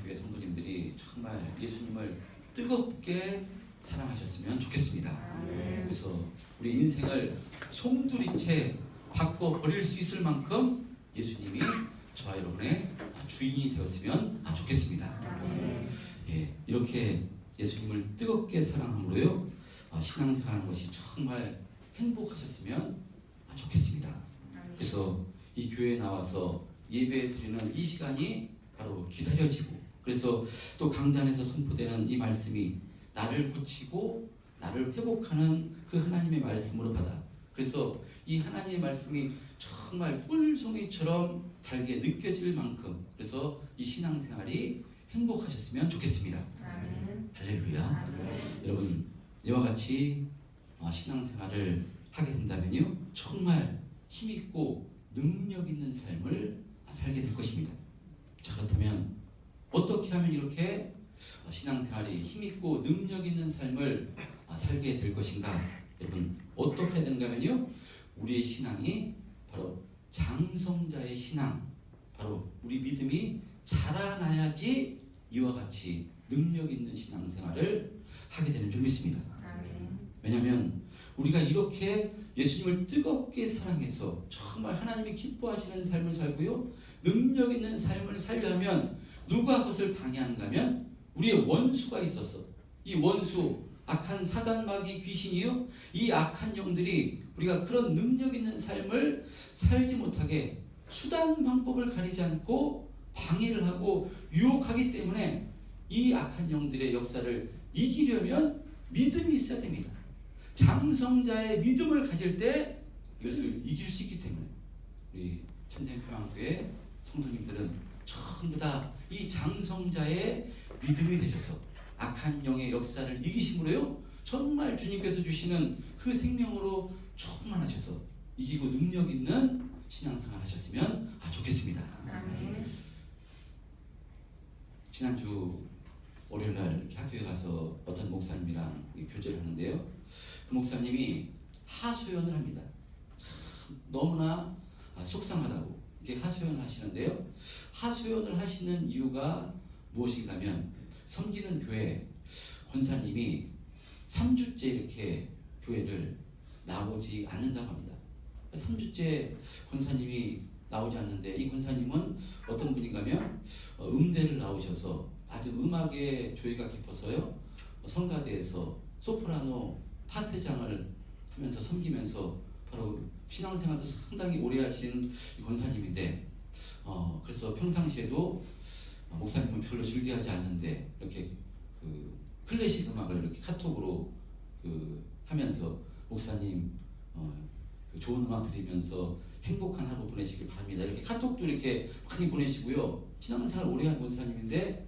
교회 성도님들이 정말 예수님을 뜨겁게 사랑하셨으면 좋겠습니다. 그래서 우리 인생을 송두리째 바꿔버릴 수 있을 만큼 예수님이 저와 여러분의 주인이 되었으면 좋겠습니다. 예, 이렇게 예수님을 뜨겁게 사랑함으로요 신앙생활하는 것이 정말 행복하셨으면 좋겠습니다. 그래서 이 교회에 나와서 예배 드리는 이 시간이 바로 기다려지고, 그래서 또 강단에서 선포되는 이 말씀이 나를 고치고 나를 회복하는 그 하나님의 말씀으로 받아, 그래서 이 하나님의 말씀이 정말 꿀송이처럼 달게 느껴질 만큼, 그래서 이 신앙생활이 행복하셨으면 좋겠습니다. 할렐루야. 여러분, 이와 같이 신앙생활을 하게 된다면요 정말 힘있고 능력 있는 삶을 살게 될 것입니다. 자, 그렇다면 어떻게 하면 이렇게 신앙생활이 힘있고 능력 있는 삶을 살게 될 것인가? 여러분, 어떻게 해야 되는가 하면요 우리의 신앙이 바로 장성자의 신앙, 바로 우리 믿음이 자라나야지 이와 같이 능력 있는 신앙생활을 하게 되는 줄 믿습니다. 왜냐하면 우리가 이렇게 예수님을 뜨겁게 사랑해서 정말 하나님이 기뻐하시는 삶을 살고요 능력 있는 삶을 살려면 누가 그것을 방해하는가 하면 우리의 원수가 있어서, 이 원수, 악한 사단 마귀 귀신이요 이 악한 영들이 우리가 그런 능력 있는 삶을 살지 못하게 수단 방법을 가리지 않고 방해를 하고 유혹하기 때문에 이 악한 영들의 역사를 이기려면 믿음이 있어야 됩니다. 장성자의 믿음을 가질 때 이것을 이길 수 있기 때문에 우리 참된 평안교회 성도님들은 전부 다 이 장성자의 믿음이 되셔서 악한 영의 역사를 이기심으로요 정말 주님께서 주시는 그 생명으로 충만하셔서 이기고 능력 있는 신앙생활 하셨으면 좋겠습니다. 지난주 월요일날 이렇게 학교에 가서 어떤 목사님이랑 교제를 하는데요 그 목사님이 하소연을 합니다. 참 너무나 속상하다고 이렇게 하소연을 하시는데요 하소연을 하시는 이유가 무엇인가면 섬기는 교회 권사님이 3주째 이렇게 교회를 나오지 않는다고 합니다. 3주째 권사님이 나오지 않는데 이 권사님은 어떤 분인가면 음대를 나오셔서 아주 음악에 조예가 깊어서요 성가대에서 소프라노 파트장을 하면서 섬기면서 바로 신앙생활도 상당히 오래 하신 권사님인데 그래서 평상시에도 목사님은 별로 즐겨하지 않는데 이렇게 그 클래식 음악을 이렇게 카톡으로 하면서 목사님 그 좋은 음악 들으면서 행복한 하루 보내시길 바랍니다. 이렇게 카톡도 이렇게 많이 보내시고요. 신앙생활 오래 한 권사님인데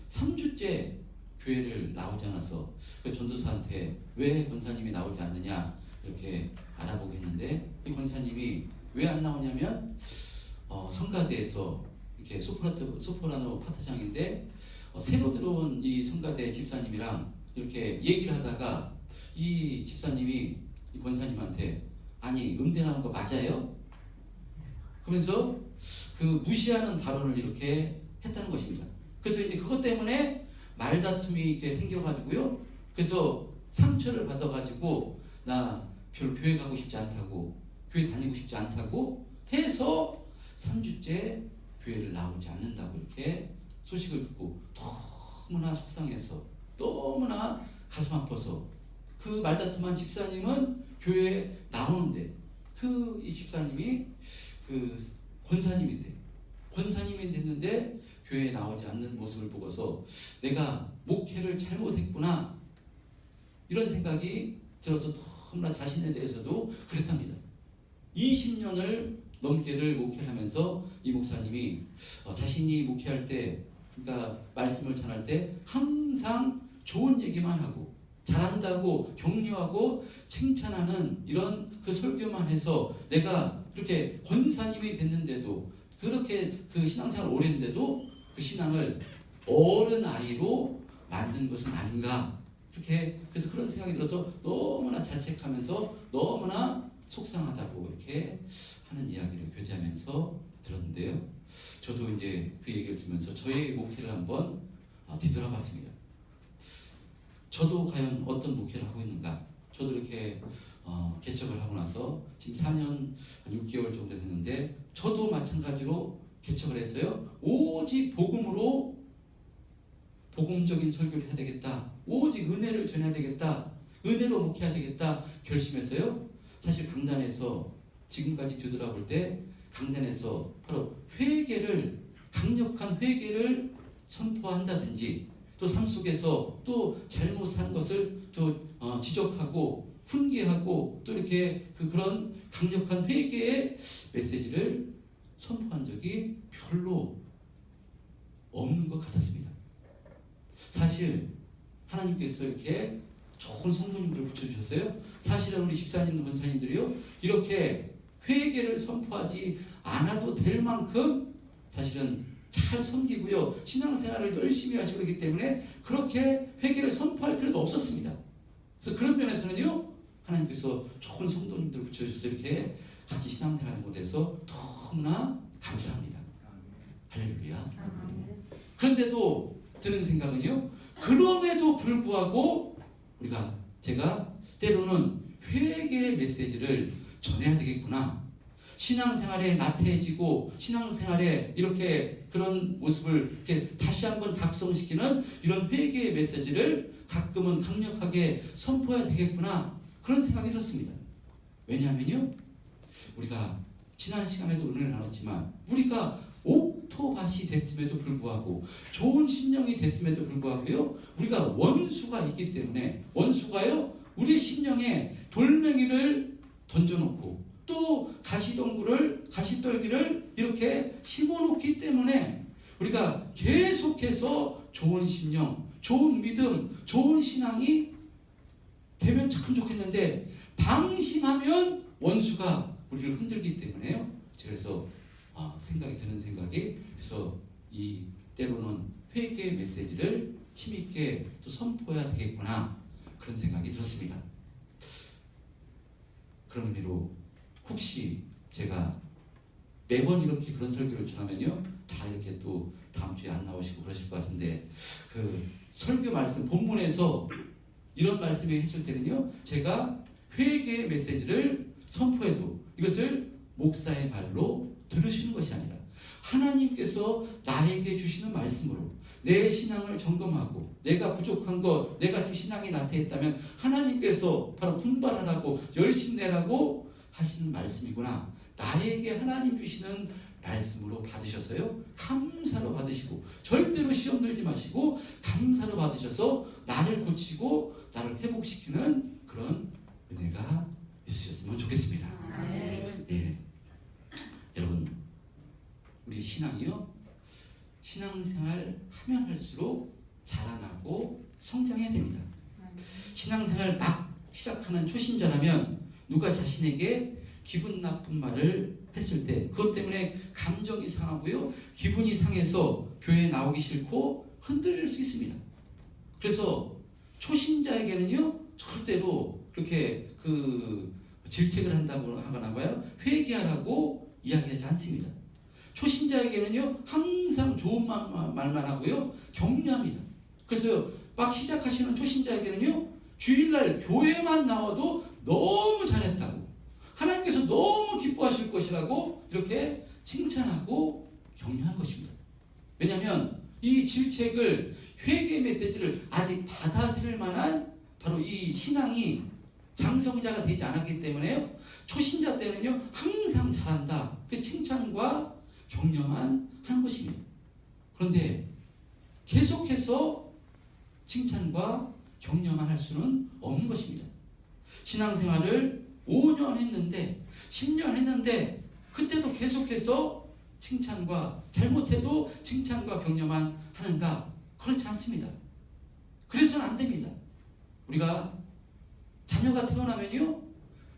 3주째 교회를 나오지 않아서 전도사한테 왜 권사님이 나오지 않느냐 이렇게 알아보게 했는데 이 권사님이 왜 안 나오냐면 성가대에서 이렇게 소프라노 파트장인데 새로 들어온 이 성가대 집사님이랑 이렇게 얘기를 하다가 이 집사님이 이 권사님한테 아니 음대 나온 거 맞아요? 그러면서 그 무시하는 발언을 이렇게 했다는 것입니다. 그래서 이제 그것 때문에 말다툼이 이렇게 생겨가지고요. 그래서 상처를 받아가지고 나 별로 교회 가고 싶지 않다고, 교회 다니고 싶지 않다고 해서 3주째 교회를 나오지 않는다고 이렇게 소식을 듣고 너무나 속상해서 너무나 가슴 아파서 그 말다툼한 집사님은 교회에 나오는데 이 집사님이 그 권사님이 됐는데 교회에 나오지 않는 모습을 보고서 내가 목회를 잘못했구나 이런 생각이 들어서 너무나 자신에 대해서도 그랬답니다. 20년을 넘게를 목회를 하면서 이 목사님이 자신이 목회할 때 그러니까 말씀을 전할 때 항상 좋은 얘기만 하고 잘한다고 격려하고 칭찬하는 이런 그 설교만 해서 내가 그렇게 권사님이 됐는데도 그렇게 그 신앙생활 오래 했는데도 그 신앙을 어른아이로 만든 것은 아닌가 이렇게 그래서 그런 생각이 들어서 너무나 자책하면서 너무나 속상하다고 이렇게 하는 이야기를 교제하면서 들었는데요. 저도 이제 그 얘기를 들으면서 저의 목회를 한번 뒤돌아봤습니다. 저도 과연 어떤 목회를 하고 있는가? 저도 이렇게 개척을 하고 나서 지금 4년 6개월 정도 됐는데 저도 마찬가지로 개척을 했어요. 오직 복음으로 복음적인 설교를 해야 되겠다. 오직 은혜를 전해야 되겠다. 은혜로 목회해야 되겠다 결심해서요. 사실 강단에서 지금까지 뒤돌아볼 때 강단에서 바로 회개를, 강력한 회개를 선포한다든지 또 삶 속에서 또 잘못 산 것을 또 지적하고 훈계하고 또 이렇게 그런 강력한 회개의 메시지를 선포한 적이 별로 없는 것 같았습니다. 사실 하나님께서 이렇게 좋은 성도님들을 붙여주셨어요. 사실은 우리 집사님들, 권사님들이요 이렇게 회개를 선포하지 않아도 될 만큼 사실은 잘 섬기고요 신앙생활을 열심히 하시고 그렇기 때문에 그렇게 회개를 선포할 필요도 없었습니다. 그래서 그런 면에서는요 하나님께서 좋은 성도님들을 붙여주셔서 이렇게 같이 신앙생활하는 곳에서 너무나 감사합니다. 할렐루야. 그런데도 드는 생각은요 그럼에도 불구하고 제가 때로는 회개의 메시지를 전해야 되겠구나. 신앙생활에 나태해지고 신앙생활에 이렇게 그런 모습을 이렇게 다시 한번 각성시키는 이런 회개의 메시지를 가끔은 강력하게 선포해야 되겠구나. 그런 생각이 들었습니다. 왜냐하면요 우리가 지난 시간에도 은혜를 나눴지만 우리가 옥토밭이 됐음에도 불구하고 좋은 심령이 됐음에도 불구하고요 우리가 원수가 있기 때문에 원수가요 우리 심령에 돌멩이를 던져놓고 또 가시떨기를 이렇게 심어놓기 때문에 우리가 계속해서 좋은 심령, 좋은 믿음, 좋은 신앙이 되면 참 좋겠는데 방심하면 원수가 우리를 흔들기 때문에요. 그래서 생각이 드는 생각이 그래서 이 때로는 회개의 메시지를 힘있게 또 선포해야 되겠구나 그런 생각이 들었습니다. 그런 의미로 혹시 제가 매번 이렇게 그런 설교를 전하면요 다 이렇게 또 다음 주에 안 나오시고 그러실 것 같은데 그 설교 말씀 본문에서 이런 말씀이 했을 때는요 제가 회개의 메시지를 선포해도 이것을 목사의 말로 들으시는 것이 아니라 하나님께서 나에게 주시는 말씀으로 내 신앙을 점검하고 내가 부족한 것, 내가 지금 신앙이 나태했다면 하나님께서 바로 분발하라고 열심내라고 하시는 말씀이구나. 나에게 하나님 주시는 말씀으로 받으셔서요 감사로 받으시고 절대로 시험 들지 마시고 감사로 받으셔서 나를 고치고 나를 회복시키는 그런 은혜가 있으셨으면 좋겠습니다. 예. 여러분 우리 신앙이요 신앙생활 하면 할수록 자라나고 성장해야 됩니다. 신앙생활 막 시작하는 초신자라면 누가 자신에게 기분 나쁜 말을 했을 때 그것 때문에 감정이 상하고요 기분이 상해서 교회에 나오기 싫고 흔들릴 수 있습니다. 그래서 초신자에게는요 절대로 그렇게 질책을 한다고 하거나 봐요 회개하라고 이야기하지 않습니다. 초신자에게는요 항상 좋은 말만 하고요 격려합니다. 그래서 막 시작하시는 초신자에게는요 주일날 교회만 나와도 너무 잘했다고 하나님께서 너무 기뻐하실 것이라고 이렇게 칭찬하고 격려한 것입니다. 왜냐하면 이 질책을 회개의 메시지를 아직 받아들일 만한 바로 이 신앙이 장성자가 되지 않았기 때문에요 초신자 때는요 항상 잘한다 그 칭찬과 격려만 하는 것입니다. 그런데 계속해서 칭찬과 격려만 할 수는 없는 것입니다. 신앙생활을 5년 했는데 10년 했는데 그때도 계속해서 칭찬과 잘못해도 칭찬과 격려만 하는가? 그렇지 않습니다. 그래서는 안 됩니다. 우리가 자녀가 태어나면요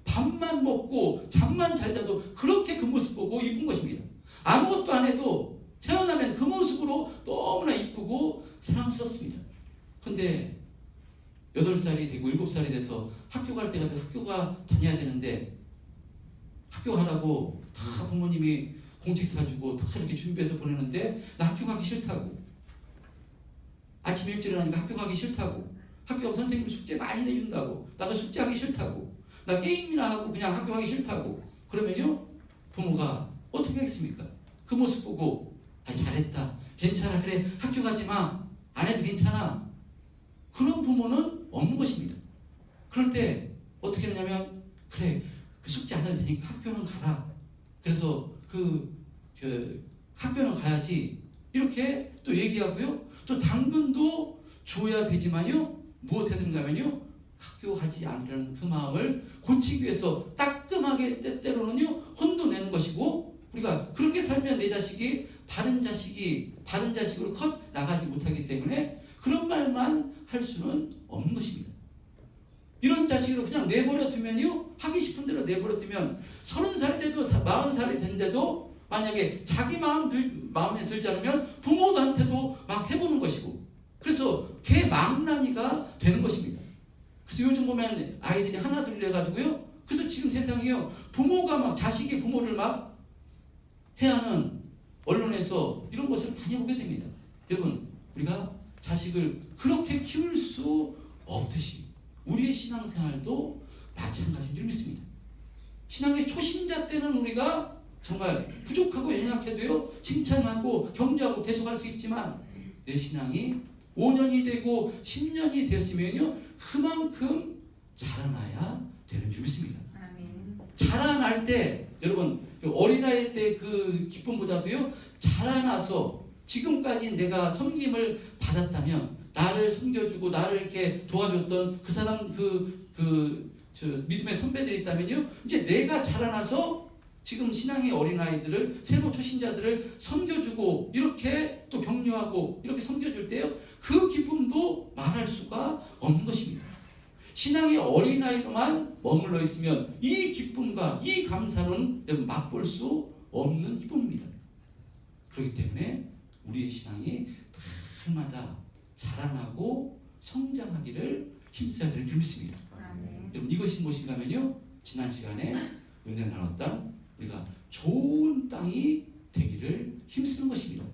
밥만 먹고 잠만 잘 자도 그렇게 그 모습 보고 이쁜 것입니다. 아무것도 안 해도 태어나면 그 모습으로 너무나 이쁘고 사랑스럽습니다. 근데 8살이 되고 7살이 돼서 학교 갈 때가 학교가 다녀야 되는데 학교 가라고 다 부모님이 공책 사주고 다 이렇게 준비해서 보내는데 나 학교 가기 싫다고. 아침 일찍 일어나니까 학교 가기 싫다고. 학교 가면 선생님 숙제 많이 내준다고. 나도 숙제하기 싫다고. 나 게임이나 하고 그냥 학교 가기 싫다고. 그러면요 부모가 어떻게 하겠습니까? 그 모습 보고 잘했다. 괜찮아. 그래 학교 가지 마. 안 해도 괜찮아. 그런 부모는 없는 것입니다. 그럴 때 어떻게 하냐면 그래 그 숙제 안 해도 되니까 학교는 가라. 그래서 학교는 가야지. 이렇게 또 얘기하고요. 또 당근도 줘야 되지만요. 무엇 해야 되는가 하면요. 학교 가지 않으려는 그 마음을 고치기 위해서 따끔하게 때때로는요. 혼도 내는 것이고 우리가 그렇게 살면 내 자식이 바른 자식으로 나가지 못하기 때문에 그런 말만 할 수는 없는 것입니다. 이런 자식으로 그냥 내버려 두면요. 하기 싶은 대로 내버려 두면 30살이 돼도 40살이 된데도 만약에 자기 마음에 들지 않으면 부모한테도 막 해보는 것이고 그래서 개망나니가 되는 것입니다. 그래서 요즘 보면 아이들이 하나 둘 해가지고요. 그래서 지금 세상이요. 부모가 막 자식이 부모를 막 해하는 언론에서 이런 것을 많이 보게 됩니다. 여러분 우리가 자식을 그렇게 키울 수 없듯이 우리의 신앙생활도 마찬가지인 줄 믿습니다. 신앙의 초신자 때는 우리가 정말 부족하고 연약해도요 칭찬하고 격려하고 계속할 수 있지만 내 신앙이 5년이 되고 10년이 됐으면요 그만큼 자라나야 되는 줄 믿습니다. 자라날 때 여러분 어린아이 때 그 기쁨보다도요 자라나서 지금까지 내가 섬김을 받았다면 나를 섬겨주고 나를 이렇게 도와줬던 그 사람 저 믿음의 선배들이 있다면요 이제 내가 자라나서 지금 신앙의 어린아이들을 새로 초신자들을 섬겨주고 이렇게 또 격려하고 이렇게 섬겨줄 때요 그 기쁨도 말할 수가 없는 것입니다. 신앙의 어린아이로만 머물러 있으면 이 기쁨과 이 감사는 맛볼 수 없는 기쁨입니다. 그렇기 때문에 우리의 신앙이 날마다 자라나고 성장하기를 힘써야 되는 줄 믿습니다. 여러분 이것이 무엇인가 하면요 지난 시간에 은혜를 나눴던 우리가 좋은 땅이 되기를 힘쓰는 것입니다.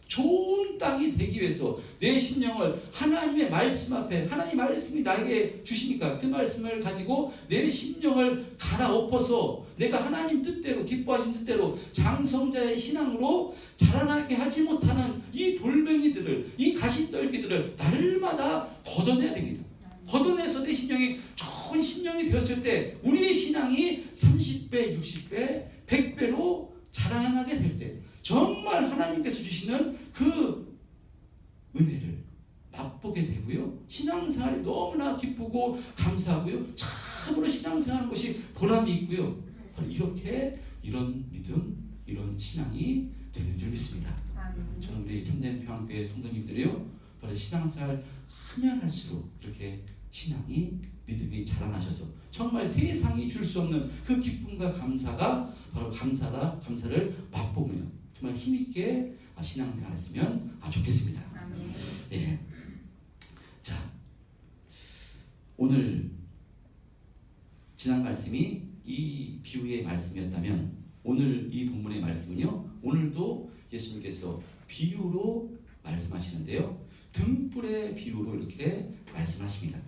좋은 땅이 되기 위해서 내 심령을 하나님의 말씀 앞에 하나님 말씀이 나에게 주시니까 그 말씀을 가지고 내 심령을 갈아엎어서 내가 하나님 뜻대로 기뻐하신 뜻대로 장성자의 신앙으로 자라나게 하지 못하는 이 돌멩이들을 이 가시떨기들을 날마다 걷어내야 됩니다. 걷어내서 내 심령이 좋은 심령이 되었을 때 우리의 신앙이 30배, 60배, 100배로 자라나게 될 때 정말 하나님께서 주시는 그 은혜를 맛보게 되고요. 신앙생활이 너무나 기쁘고 감사하고요. 참으로 신앙생활하는 것이 보람이 있고요. 바로 이렇게 이런 믿음, 이런 신앙이 되는 줄 믿습니다. 저는 우리 참된 평안교회 성도님들이요. 바로 신앙생활 하면 할수록 이렇게 신앙이 믿음이 자라나셔서 정말 세상이 줄 수 없는 그 기쁨과 감사가 바로 감사를 맛보며 정말 힘있게 신앙생활했으면 좋겠습니다. 예. 자, 오늘 지난 말씀이 이 비유의 말씀이었다면 오늘 이 본문의 말씀은요. 오늘도 예수님께서 비유로 말씀하시는데요. 등불의 비유로 이렇게 말씀하십니다.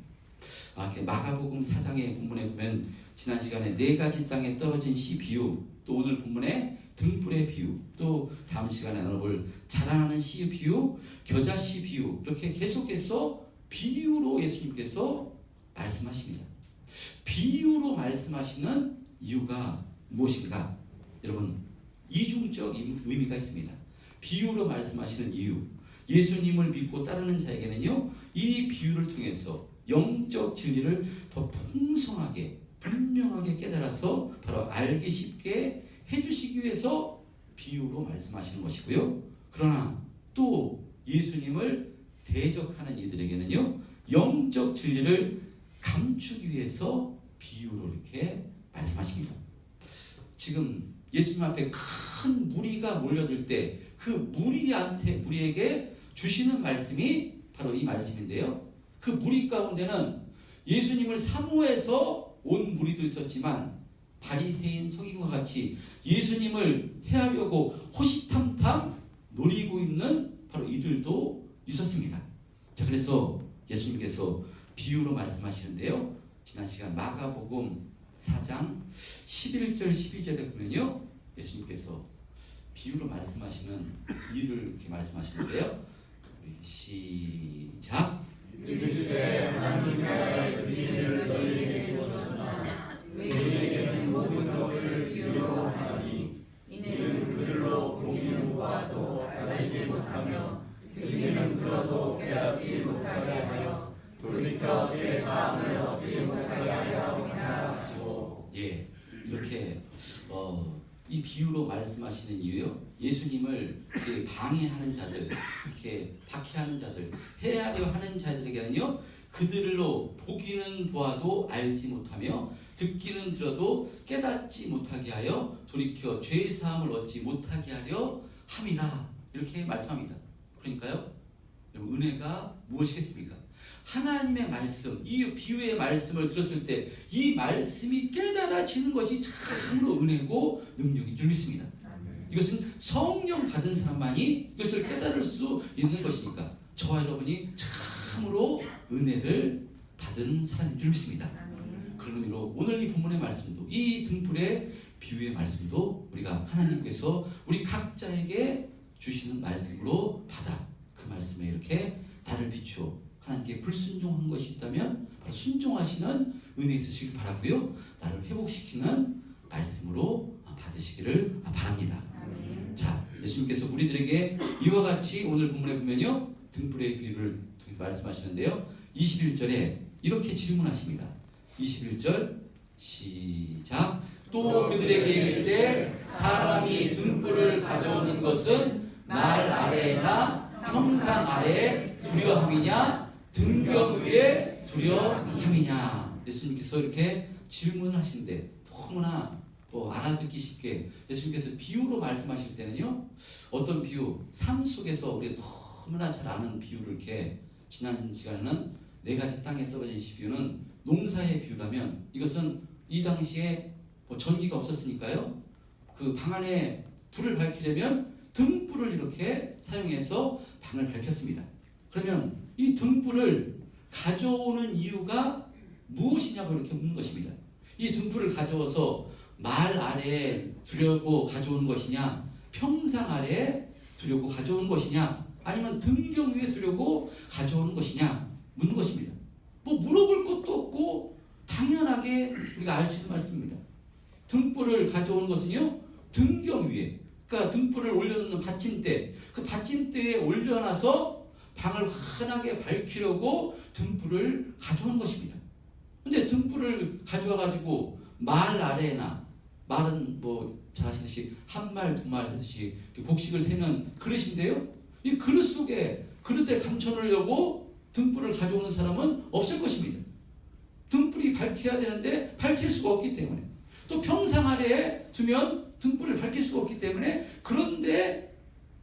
이렇게 마가복음 4장의 본문에 보면 지난 시간에 4가지 땅에 떨어진 씨 비유, 또 오늘 본문에 등불의 비유, 또 다음 시간에 나눠볼 자라나는 씨 비유, 겨자 씨 비유, 이렇게 계속해서 비유로 예수님께서 말씀하십니다. 비유로 말씀하시는 이유가 무엇인가? 여러분, 이중적 의미가 있습니다. 비유로 말씀하시는 이유, 예수님을 믿고 따르는 자에게는요, 이 비유를 통해서 영적 진리를 더 풍성하게 분명하게 깨달아서 바로 알기 쉽게 해주시기 위해서 비유로 말씀하시는 것이고요. 그러나 또 예수님을 대적하는 이들에게는요, 영적 진리를 감추기 위해서 비유로 이렇게 말씀하십니다. 지금 예수님 앞에 큰 무리가 몰려들 때 그 무리에게 주시는 말씀이 바로 이 말씀인데요. 그 무리 가운데는 예수님을 사모해서 온 무리도 있었지만 바리새인 서기관과 같이 예수님을 해하려고 호시탐탐 노리고 있는 바로 이들도 있었습니다. 자, 그래서 예수님께서 비유로 말씀하시는데요. 지난 시간 마가복음 4장 11절 12절에 보면요, 예수님께서 비유로 말씀하시는 이유를 이렇게 말씀하시는데요. 우리 시작. 이르시되 하나님 나라의 비밀을 너희에게 주셨으나 너희에게는 모든 것을 비유로 하나니 이는 그들로 보기는 보아도 알지 못하며 듣기는 들어도 깨닫지 못하게 하여 돌이켜 죄 사함을 얻지 못하게 하려 함이라 하시고. 예, 이렇게 이 비유로 말씀하시는 이유요. 예수님을 이렇게 방해하는 자들, 이렇게 박해하는 자들, 해하려 하는 자들에게는요, 그들로 보기는 보아도 알지 못하며 듣기는 들어도 깨닫지 못하게 하여 돌이켜 죄 사함을 얻지 못하게 하려 함이라, 이렇게 말씀합니다. 그러니까요, 여러분, 은혜가 무엇이겠습니까? 하나님의 말씀, 이 비유의 말씀을 들었을 때 이 말씀이 깨달아지는 것이 참으로 은혜고 능력인 줄 믿습니다. 이것은 성령 받은 사람만이 이것을 깨달을 수 있는 것이니까 저와 여러분이 참으로 은혜를 받은 사람인 줄 믿습니다. 그런 의미로 오늘 이 본문의 말씀도, 이 등불의 비유의 말씀도 우리가 하나님께서 우리 각자에게 주시는 말씀으로 받아 그 말씀에 이렇게 달을 비추어 하나님께 불순종한 것이 있다면 바로 순종하시는 은혜 있으시길 바라고요. 나를 회복시키는 말씀으로 받으시기를 바랍니다. 자, 예수님께서 우리들에게 이와 같이 오늘 본문에 보면요, 등불의 비유를 통해서 말씀하시는데요, 21절에 이렇게 질문하십니다. 21절 시작. 또 그들에게 이르시되 사람이 등불을 가져오는 것은 말 아래나 평상 아래에 두려함이냐 등경 위에 두려함이냐. 예수님께서 이렇게 질문하시는데 너무나 알아듣기 쉽게 예수님께서 비유로 말씀하실 때는요, 어떤 비유, 삶 속에서 우리가 너무나 잘 아는 비유를 이렇게 지난 시간에는 4가지 땅에 떨어진 비유는 농사의 비유라면 이것은 이 당시에 전기가 없었으니까요, 그 방 안에 불을 밝히려면 등불을 이렇게 사용해서 방을 밝혔습니다. 그러면 이 등불을 가져오는 이유가 무엇이냐고 이렇게 묻는 것입니다. 이 등불을 가져와서 말 아래에 두려고 가져오는 것이냐, 평상 아래에 두려고 가져오는 것이냐, 아니면 등경 위에 두려고 가져오는 것이냐 묻는 것입니다. 물어볼 것도 없고 당연하게 우리가 알 수 있는 말씀입니다. 등불을 가져오는 것은요, 등경 위에, 그러니까 등불을 올려놓는 받침대, 그 받침대에 올려놔서 방을 환하게 밝히려고 등불을 가져오는 것입니다. 근데 등불을 가져와 가지고 말 아래나, 말은 잘 아시듯이 한 말 두 말 하듯이 곡식을 세는 그릇인데요, 이 그릇 속에 그릇에 감춰놓으려고 등불을 가져오는 사람은 없을 것입니다. 등불이 밝혀야 되는데 밝힐 수가 없기 때문에, 또 평상 아래에 두면 등불을 밝힐 수가 없기 때문에 그런데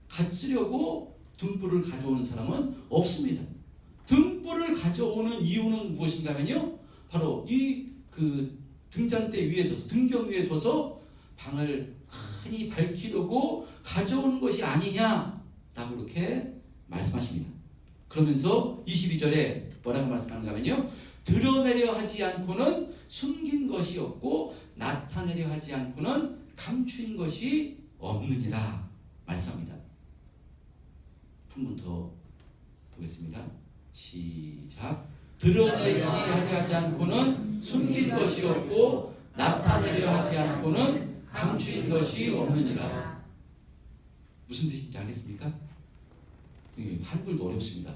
갖추려고 등불을 가져오는 사람은 없습니다. 등불을 가져오는 이유는 무엇인가 하면요, 바로 이 등잔대 위에 둬서, 등경 위에 둬서 방을 환히 밝히려고 가져오는 것이 아니냐라고 이렇게 말씀하십니다. 그러면서 22절에 뭐라고 말씀하는가 하면요, 드러내려 하지 않고는 숨긴 것이 없고 나타내려 하지 않고는 감추인 것이 없느니라 말씀합니다. 한 번 더 보겠습니다. 시작. 드러내지 하지 않고는 숨긴 것이 없고 나타내려 하지 않고는 감추인 것이 없느니라. 무슨 뜻인지 알겠습니까? 한글도 어렵습니다.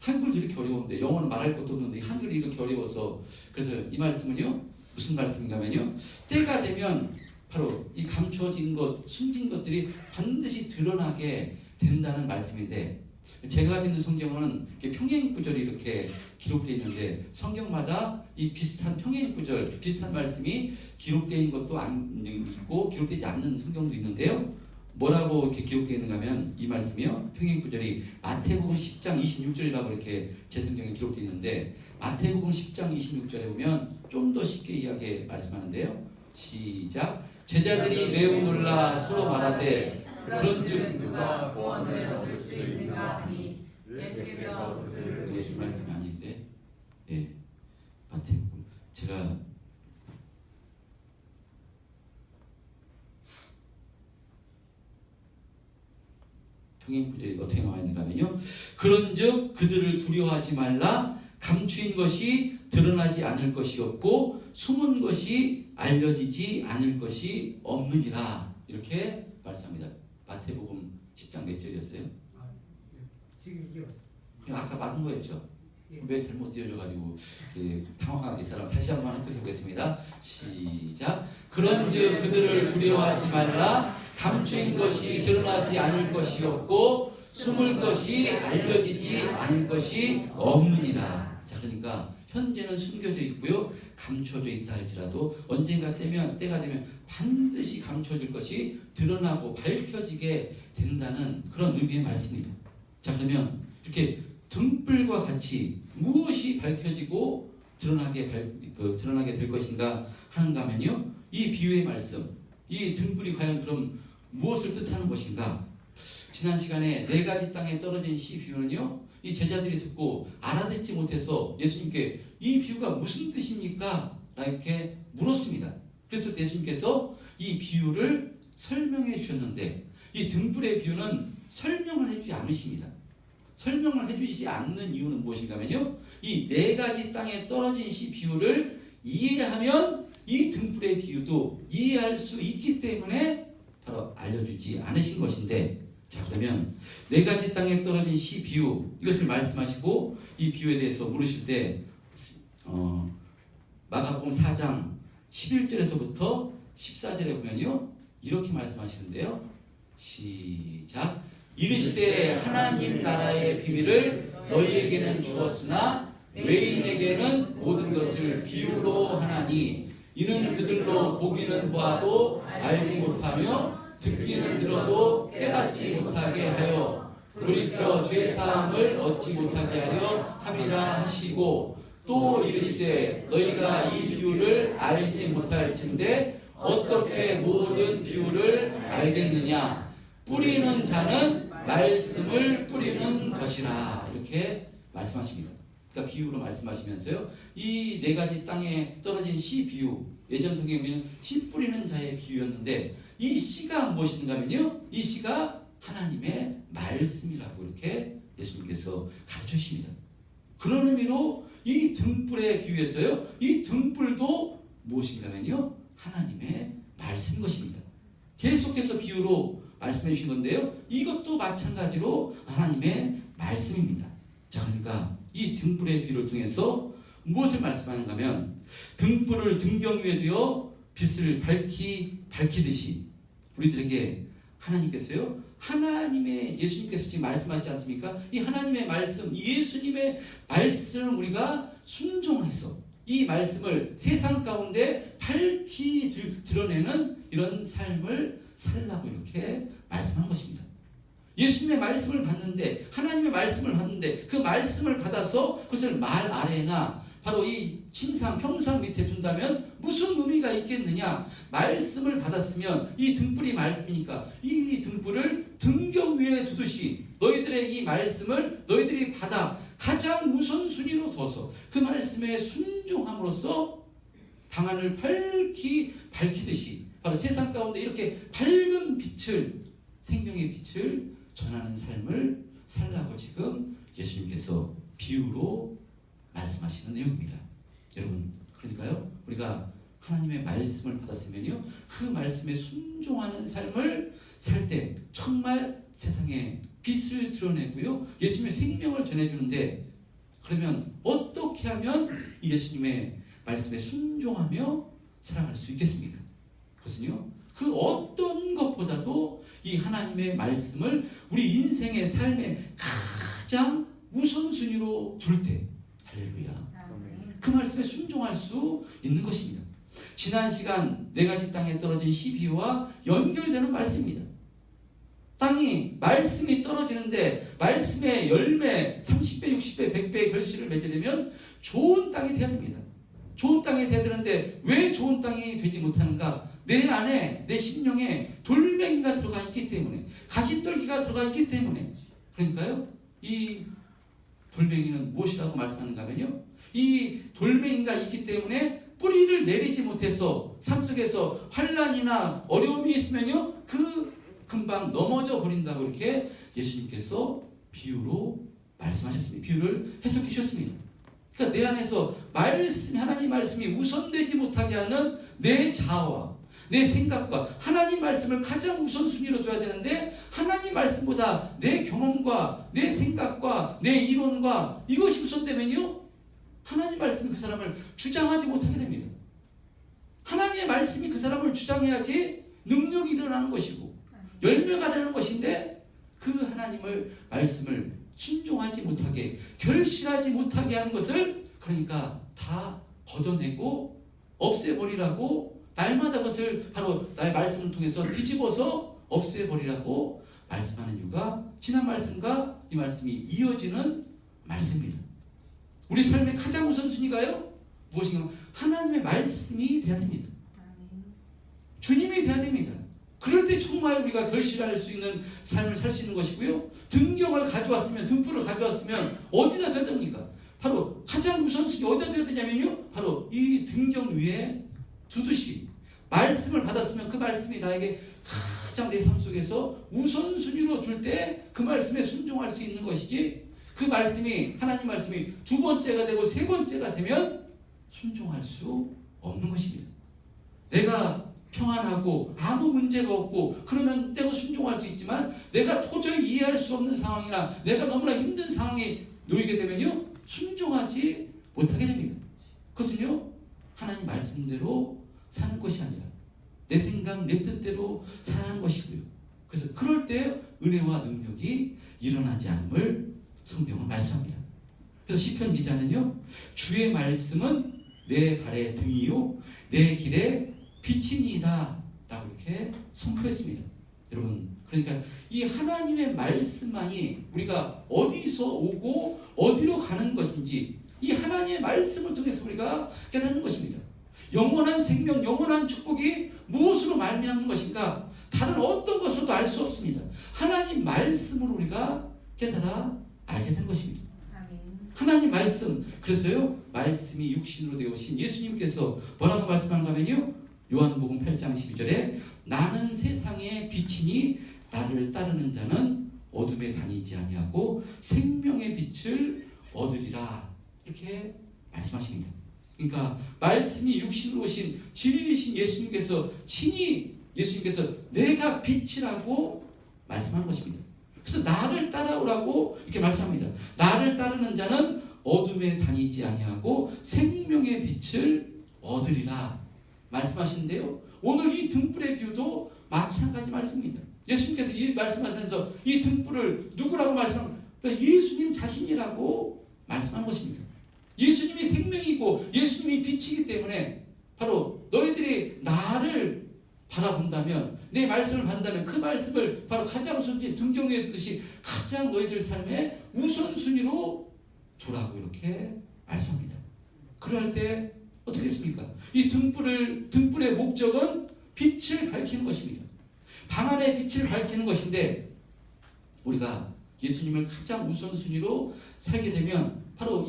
한글도 이렇게 어려운데, 영어는 말할 것도 없는데 한글이 이렇게 어려워서, 그래서 이 말씀은요, 무슨 말씀인가 하면요, 때가 되면 바로 이 감추어진 것, 숨긴 것들이 반드시 드러나게 된다는 말씀인데, 제가 가지고 있는 성경은 평행 구절이 이렇게 기록되어 있는데, 성경마다 이 비슷한 평행 구절, 비슷한 말씀이 기록되어 있는 것도 있고 기록되지 않는 성경도 있는데요, 뭐라고 이렇게 기록되어 있는가 하면 이 말씀이요. 평행 구절이 마태복음 10장 26절이라고 이렇게 제 성경에 기록되어 있는데 마태복음 10장 26절에 보면 좀 더 쉽게 이해하게 말씀하는데요. 시작. 제자들이 매우 놀라 서로 말하되 그런즉 누가 구원을 얻을 수 있는가 하니 예수께서 그들을 이 말씀이 아닌데 마태복음 제가 평행 구절이 어떻게 나와 있는가 하면요. 그런즉 그들을 두려워하지 말라. 감추인 것이 드러나지 않을 것이 없고 숨은 것이 알려지지 않을 것이 없느니라. 이렇게 말씀합니다. 마태복음 10장 몇 절이었어요? 지금 이게 그냥 아까 맞는 거였죠? 왜 잘못 띄워져가지고 당황하게 사람 다시 한번 흡독해 보겠습니다. 시작. 그런즉 그들을 두려워하지 말라. 감추인 것이 드러나지 않을 것이 없고 숨을 것이 알려지지 않을 것이 없느니라. 자, 그러니까 현재는 숨겨져 있고요, 감춰져 있다 할지라도 언젠가 때가 되면 반드시 감춰질 것이 드러나고 밝혀지게 된다는 그런 의미의 말씀입니다. 자, 그러면 이렇게 등불과 같이 무엇이 밝혀지고 드러나게 될 것인가 하는가 하면요, 이 비유의 말씀, 이 등불이 과연 그럼 무엇을 뜻하는 것인가? 지난 시간에 4가지 땅에 떨어진 씨 비유는요, 이 제자들이 듣고 알아듣지 못해서 예수님께 이 비유가 무슨 뜻입니까? 이렇게 물었습니다. 그래서 예수님께서 이 비유를 설명해 주셨는데 이 등불의 비유는 설명을 해주지 않으십니다. 설명을 해주시지 않는 이유는 무엇인가 하면요, 이 4가지 땅에 떨어진 씨 비유를 이해하면 이 등불의 비유도 이해할 수 있기 때문에 바로 알려주지 않으신 것인데, 자, 그러면 4가지 땅에 떨어진 씨 비유, 이것을 말씀하시고 이 비유에 대해서 물으실 때 마가복음 4장 11절에서부터 14절에 보면요, 이렇게 말씀하시는데요. 시작. 이르시되 하나님 나라의 비밀을 너희에게는 주었으나 외인에게는 모든 것을 비유로 하나니 이는 그들로 보기는 보아도 알지 못하며 듣기는 들어도 깨닫지 못하게 하여 돌이켜 죄사함을 얻지 못하게 하려 함이라 하시고, 또 이르시되 너희가 이 비유를 알지 못할진대 어떻게 모든 비유를 알겠느냐? 뿌리는 자는 말씀을 뿌리는 것이라. 이렇게 말씀하십니다. 그러니까 비유로 말씀하시면서요, 이 4가지 땅에 떨어진 씨 비유, 예전 성경에 보면 씨 뿌리는 자의 비유였는데 이 씨가 무엇인가 하면요, 이 씨가 하나님의 말씀이라고 이렇게 예수님께서 가르쳐 주십니다. 그런 의미로 이 등불의 비유에서요, 이 등불도 무엇인가 하면요, 하나님의 말씀인 것입니다. 계속해서 비유로 말씀해 주신 건데요, 이것도 마찬가지로 하나님의 말씀입니다. 자, 그러니까 이 등불의 비유를 통해서 무엇을 말씀하는가 하면, 등불을 등경 위에 두어 빛을 밝히듯이 우리들에게 하나님께서요, 하나님의 예수님께서 지금 말씀하시지 않습니까? 이 하나님의 말씀, 예수님의 말씀을 우리가 순종해서 이 말씀을 세상 가운데 밝히 드러내는 이런 삶을 살라고 이렇게 말씀한 것입니다. 예수님의 말씀을 받는데, 하나님의 말씀을 받는데 그 말씀을 받아서 그것을 말 아래나 바로 이 평상 밑에 둔다면 무슨 의미가 있겠느냐? 말씀을 받았으면 이 등불이 말씀이니까 이 등불을 등경 위에 두듯이 너희들의 이 말씀을 너희들이 받아 가장 우선순위로 둬서 그 말씀에 순종함으로써 방안을 밝히듯이 바로 세상 가운데 이렇게 밝은 빛을, 생명의 빛을 전하는 삶을 살라고 지금 예수님께서 비유로 말씀하시는 내용입니다. 여러분, 그러니까요, 우리가 하나님의 말씀을 받았으면요, 그 말씀에 순종하는 삶을 살 때 정말 세상에 빛을 드러내고요, 예수님의 생명을 전해주는데, 그러면 어떻게 하면 이 예수님의 말씀에 순종하며 살아갈 수 있겠습니까? 그것은요, 그 어떤 것보다도 이 하나님의 말씀을 우리 인생의 삶에 가장 우선순위로 둘 때, 할렐루야, 그 말씀에 순종할 수 있는 것입니다. 지난 시간 4가지 땅에 떨어진 씨 비유와 연결되는 말씀입니다. 땅이 말씀이 떨어지는데 말씀의 열매 30배, 60배, 100배의 결실을 맺게 되면 좋은 땅이 되어야 됩니다. 좋은 땅이 되어야 되는데 왜 좋은 땅이 되지 못하는가? 내 안에 내 심령에 돌멩이가 들어가 있기 때문에, 가시떨기가 들어가 있기 때문에. 그러니까요, 이 돌멩이는 무엇이라고 말씀하는가 하면요, 이 돌멩이가 있기 때문에 뿌리를 내리지 못해서 삶 속에서 환난이나 어려움이 있으면요 금방 넘어져 버린다고 이렇게 예수님께서 비유로 말씀하셨습니다. 비유를 해석해 주셨습니다. 그러니까 내 안에서 말씀, 하나님 말씀이 우선되지 못하게 하는 내 자아와 내 생각과 하나님 말씀을 가장 우선순위로 둬야 되는데, 하나님 말씀보다 내 경험과 내 생각과 내 이론과 이것이 우선되면요 하나님 말씀이 그 사람을 주장하지 못하게 됩니다. 하나님의 말씀이 그 사람을 주장해야지 능력이 일어나는 것이고 열매가 되는 것인데, 그 하나님의 말씀을 순종하지 못하게, 결실하지 못하게 하는 것을, 그러니까 다 걷어내고 없애버리라고, 날마다 그것을 바로 나의 말씀을 통해서 뒤집어서 없애버리라고 말씀하는 이유가 지난 말씀과 이 말씀이 이어지는 말씀입니다. 우리 삶의 가장 우선순위가요 무엇인가? 하나님의 말씀이 돼야 됩니다. 주님이 돼야 됩니다. 그럴 때 정말 우리가 결실할 수 있는 삶을 살 수 있는 것이고요, 등경을 가져왔으면, 등불을 가져왔으면 어디다 둬야 됩니까? 바로 가장 우선순위 어디다 둬야 되냐면요, 바로 이 등경 위에 두듯이 말씀을 받았으면 그 말씀이 나에게 가장 내 삶 속에서 우선순위로 줄 때 그 말씀에 순종할 수 있는 것이지, 그 말씀이, 하나님 말씀이 두 번째가 되고 세 번째가 되면 순종할 수 없는 것입니다. 내가 평안하고 아무 문제가 없고 그러면 때로 순종할 수 있지만, 내가 도저히 이해할 수 없는 상황이나 내가 너무나 힘든 상황에 놓이게 되면요 순종하지 못하게 됩니다. 그것은요 하나님 말씀대로 사는 것이 아니라 내 생각, 내 뜻대로 살아가는 것이고요. 그래서 그럴 때 은혜와 능력이 일어나지 않음을 성경은 말씀합니다. 그래서 시편 기자는요, 주의 말씀은 내 발의 등이요 내 길에 빛이니이다 라고 이렇게 선포했습니다. 여러분, 그러니까 이 하나님의 말씀만이 우리가 어디서 오고 어디로 가는 것인지, 이 하나님의 말씀을 통해서 우리가 깨닫는 것입니다. 영원한 생명, 영원한 축복이 무엇으로 말미암는 것인가? 다른 어떤 것으로도 알 수 없습니다. 하나님 말씀으로 우리가 깨달아 알게 된 것입니다. 하나님 말씀, 그래서요 말씀이 육신으로 되어 오신 예수님께서 뭐라고 말씀하는가 하면요, 요한복음 8장 12절에 나는 세상의 빛이니 나를 따르는 자는 어둠에 다니지 아니하고 생명의 빛을 얻으리라, 이렇게 말씀하십니다. 그러니까 말씀이 육신으로 오신 진리신 예수님께서 친히, 예수님께서 내가 빛이라고 말씀하는 것입니다. 그래서 나를 따라오라고 이렇게 말씀합니다. 나를 따르는 자는 어둠에 다니지 아니하고 생명의 빛을 얻으리라 말씀하시는데요, 오늘 이 등불의 비유도 마찬가지 말씀입니다. 예수님께서 이 말씀하시면서 이 등불을 누구라고 말씀합니까? 예수님 자신이라고 말씀한 것입니다. 예수님이 생명이고 예수님이 빛이기 때문에 바로 너희들이 나를 바라본다면, 내 말씀을 받는다면 그 말씀을 바로 가장 우선순위, 등경에 두듯이 가장 너희들 삶의 우선순위로 주라고 이렇게 말씀합니다. 그럴 때 어떻게 했습니까? 이 등불의 목적은 빛을 밝히는 것입니다. 방 안의 빛을 밝히는 것인데, 우리가 예수님을 가장 우선순위로 살게 되면 바로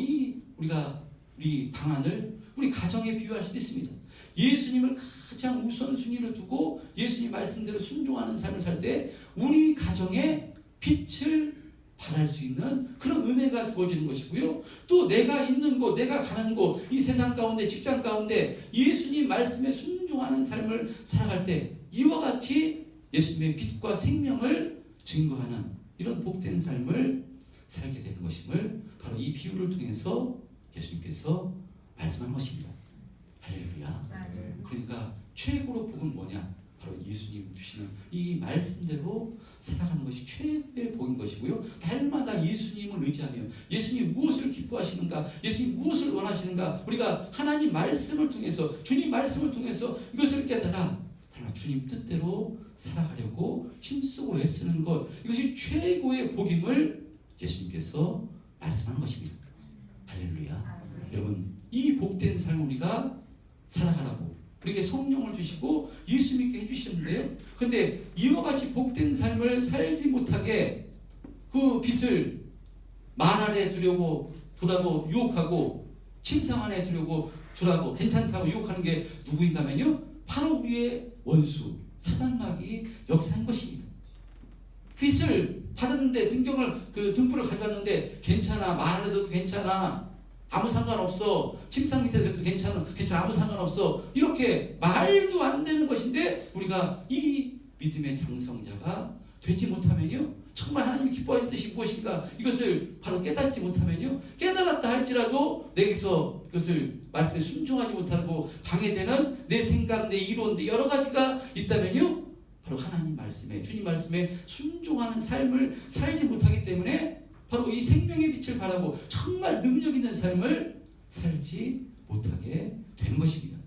우리가 우리 방안을 우리 가정에 비유할 수도 있습니다. 예수님을 가장 우선순위로 두고 예수님 말씀대로 순종하는 삶을 살 때 우리 가정에 빛을 발할 수 있는 그런 은혜가 주어지는 것이고요. 또 내가 있는 곳, 내가 가는 곳, 이 세상 가운데, 직장 가운데 예수님 말씀에 순종하는 삶을 살아갈 때 이와 같이 예수님의 빛과 생명을 증거하는 이런 복된 삶을 살게 되는 것임을 바로 이 비유를 통해서 예수님께서 말씀한 것입니다. 할렐루야. 그러니까 최고로 복은 뭐냐? 바로 예수님 주시는 이 말씀대로 살아가는 것이 최고의 복인 것이고요. 날마다 예수님을 의지하며 예수님 무엇을 기뻐하시는가, 예수님 무엇을 원하시는가, 우리가 하나님 말씀을 통해서, 주님 말씀을 통해서 이것을 깨달아 주님 뜻대로 살아가려고 힘쓰고 애쓰는 것, 이것이 최고의 복임을 예수님께서 말씀하는 것입니다. 할렐루야. 여러분, 이 복된 삶을 우리가 살아가라고 우리에게 성령을 주시고 예수 믿게 해주셨는데요. 그런데 이와 같이 복된 삶을 살지 못하게 그 빛을 말 아래 두려고 돌아도 유혹하고 침상 안에 두려고 주라고 괜찮다고 유혹하는 게 누구인가 하면요, 바로 우리의 원수 사단마귀 역사인 것입니다. 빛을 받았는데 등불을 가져왔는데 괜찮아, 말 안 해도 괜찮아, 아무 상관없어, 침상 밑에도 괜찮아 아무 상관없어, 이렇게 말도 안 되는 것인데 우리가 이 믿음의 장성자가 되지 못하면요, 정말 하나님이 기뻐하는 뜻이 무엇인가 이것을 바로 깨닫지 못하면요, 깨달았다 할지라도 내게서 그것을 말씀에 순종하지 못하고 방해되는 내 생각, 내 이론, 내 여러 가지가 있다면요, 바로 하나님 말씀에, 주님 말씀에 순종하는 삶을 살지 못하기 때문에 바로 이 생명의 빛을 바라고 정말 능력 있는 삶을 살지 못하게 되는 것입니다.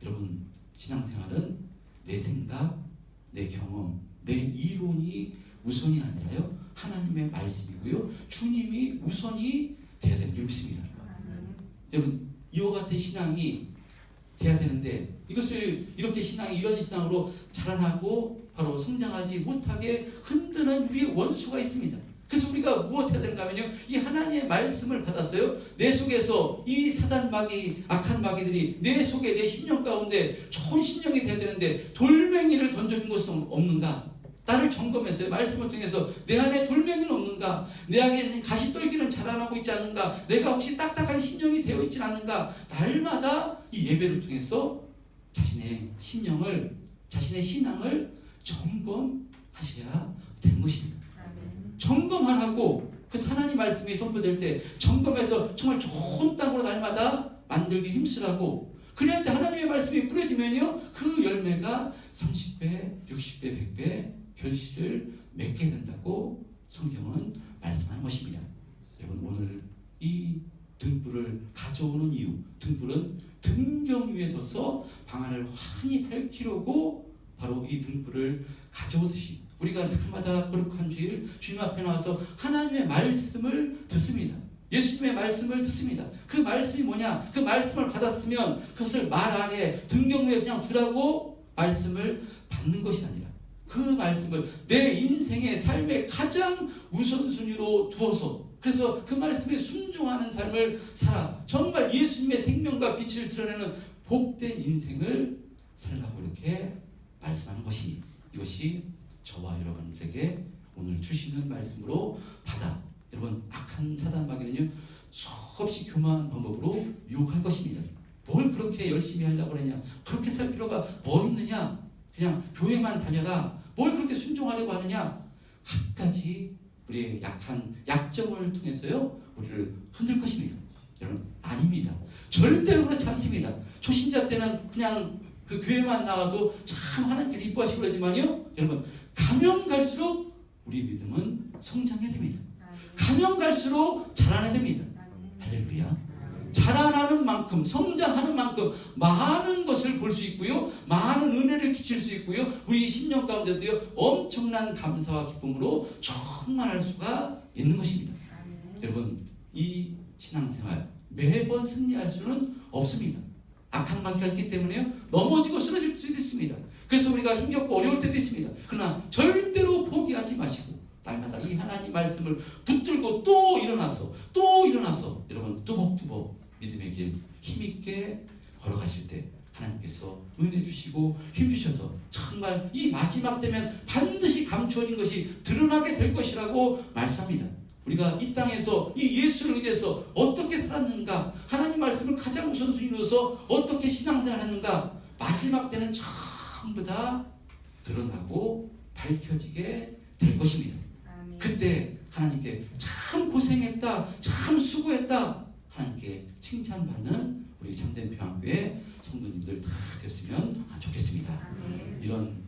여러분, 신앙생활은 내 생각, 내 경험, 내 이론이 우선이 아니라요, 하나님의 말씀이고요, 주님이 우선이 돼야 되는 줄 믿습니다. 여러분, 이와 같은 신앙이 돼야 되는데 이것을 이렇게 이런 신앙으로 자라나고 바로 성장하지 못하게 흔드는 우리의 원수가 있습니다. 그래서 우리가 무엇 해야 되는가 하면요, 이 하나님의 말씀을 받았어요. 내 속에서 이 사단 마귀, 악한 마귀들이 내 속에, 내 심령 가운데 좋은 심령이 돼야 되는데 돌멩이를 던져준 것은 없는가? 나를 점검해서 말씀을 통해서 내 안에 돌멩이는 없는가? 내 안에 가시떨기는 자라나고 있지 않는가? 내가 혹시 딱딱한 심령이 되어 있지 않는가? 날마다 이 예배를 통해서 자신의 심령을, 자신의 신앙을 점검하셔야 되는 것입니다. 점검하라고, 그래서 하나님 말씀이 선포될 때 점검해서 정말 좋은 땅으로 날마다 만들기 힘쓰라고, 그래야 때 하나님의 말씀이 뿌려지면요, 그 열매가 30배, 60배, 100배 결실을 맺게 된다고 성경은 말씀하는 것입니다. 여러분, 오늘 이 등불을 가져오는 이유, 등불은 등경 위에 둬서 방안을 환히 밝히려고 바로 이 등불을 가져오듯이 우리가 날마다 거룩한 주일 주님 앞에 나와서 하나님의 말씀을 듣습니다. 예수님의 말씀을 듣습니다. 그 말씀이 뭐냐? 그 말씀을 받았으면 그것을 말 아래 등경 위에 그냥 두라고 말씀을 받는 것이 아니라 그 말씀을 내 인생의 삶의 가장 우선순위로 두어서, 그래서 그 말씀에 순종하는 삶을 살아 정말 예수님의 생명과 빛을 드러내는 복된 인생을 살라고 이렇게 말씀하는 것이니, 이것이 저와 여러분들에게 오늘 주시는 말씀으로 받아, 여러분, 악한 사단 마귀는요, 수없이 교만한 방법으로 유혹할 것입니다. 뭘 그렇게 열심히 하려고 그러냐? 그렇게 살 필요가 뭐 있느냐? 그냥 교회만 다녀라. 뭘 그렇게 순종하려고 하느냐? 갖가지 우리의 약점을 통해서요, 우리를 흔들 것입니다. 여러분, 아닙니다. 절대로 그렇지 않습니다. 초신자 때는 그냥 그 교회만 나와도 참 하나님께서 이뻐하시고 그러지만요, 여러분, 가면 갈수록 우리 믿음은 성장해야 됩니다. 가면 갈수록 자라나야 됩니다. 할렐루야. 자라나는 만큼, 성장하는 만큼 많은 것을 볼 수 있고요, 많은 은혜를 끼칠 수 있고요, 우리 심령 가운데도요, 엄청난 감사와 기쁨으로 충만할 수가 있는 것입니다. 여러분, 이 신앙생활 매번 승리할 수는 없습니다. 악한 마귀가 있기 때문에요, 넘어지고 쓰러질 수도 있습니다. 그래서 우리가 힘겹고 어려울 때도 있습니다. 그러나 절대로 포기하지 마시고 날마다 이 하나님 말씀을 붙들고 또 일어나서 여러분 뚜벅뚜벅 믿음의 길 힘있게 걸어가실 때 하나님께서 은혜 주시고 힘 주셔서 정말 이 마지막 때면 반드시 감추어진 것이 드러나게 될 것이라고 말씀합니다. 우리가 이 땅에서 이 예수를 의지해서 어떻게 살았는가, 하나님 말씀을 가장 우선순위로 둬서 어떻게 신앙생활을 했는가, 마지막 때는 전부 다 드러나고 밝혀지게 될 것입니다. 그때 하나님께 참 고생했다, 참 수고했다, 하나님께 칭찬받는 우리 참된 평안교회 성도님들 다 됐으면 좋겠습니다. 이런